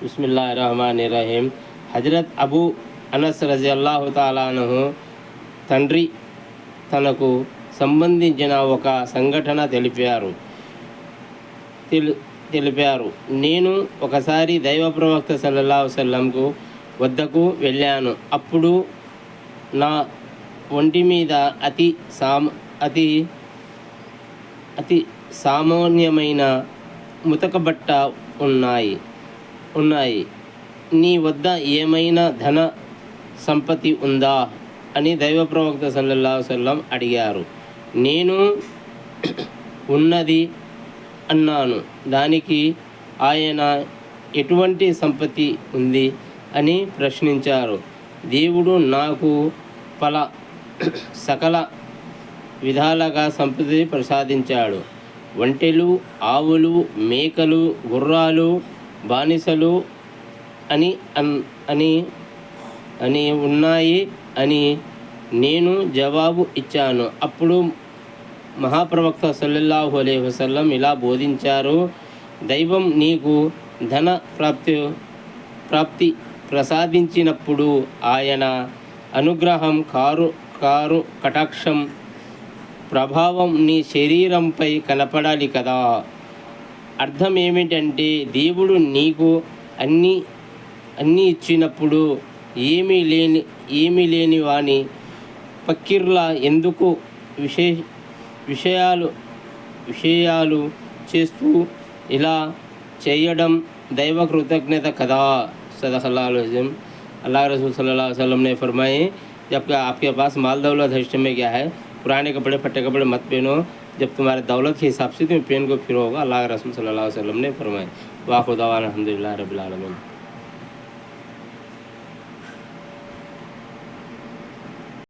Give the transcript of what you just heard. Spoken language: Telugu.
బిస్మిల్లాహిర్రహమానిర్రహీం. హజరత్ అబూ అనస్ రజియల్లాహు తాలా అన్హు తండ్రి తనకు సంబంధించిన ఒక సంఘటన తెలిపారు. నేను ఒకసారి దైవ ప్రవక్త సల్లల్లాహు అలైహి వసల్లంకు వద్దకు వెళ్ళాను. అప్పుడు నా ఒంటి మీద అతి సామాన్యమైన ముతక బట్ట ఉన్నాయి. నీ వద్ద ఏమైనా ధన సంపత్తి ఉందా అని దైవ ప్రవక్త సల్లల్లాహు అలైహి వసల్లం అడిగారు. నేను ఉన్నది అన్నాను. దానికి ఆయన ఎటువంటి సంపత్తి ఉంది అని ప్రశ్నించారు. దేవుడు నాకు సకల విధాలుగా సంపత్తి ప్రసాదించాడు. ఒంటెలు, ఆవులు, మేకలు, గుర్రాలు, బానిసలు అని ఉన్నాయి అని నేను జవాబు ఇచ్చాను. అప్పుడు మహాప్రవక్త సల్లల్లాహు అలైహి వసల్లం ఇలా బోధించారు: దైవం నీకు ధన ప్రాప్తి ప్రసాదించినప్పుడు ఆయన అనుగ్రహం కారు కటాక్షం ప్రభావం నీ శరీరంపై కనపడాలి కదా. అర్థం ఏమిటంటే, దేవుడు నీకు అన్నీ ఇచ్చినప్పుడు ఏమీ లేని వాని ఫకీర్లా ఎందుకు విషయాలు చేస్తూ ఇలా చేయడం దైవ కృతజ్ఞత కదా. सदक़ल्लाहुल अज़ीम। अल्लाह रसूल सल्लल्लाहु अलैहि वसल्लम ने फरमाए, जब आपके पास माल दौलत हश्र में क्या है, पुराने कपड़े फटे कपड़े मत पहनो, जब तुम्हारे दौलत के हिसाब से तुम पहन को फिरोगा। अल्लाह रसूल सल्लल्लाहु अलैहि वसल्लम ने फरमाए। वाखुर दावाना अल्हम्दुलिल्लाहि रब्बिल आलमीन।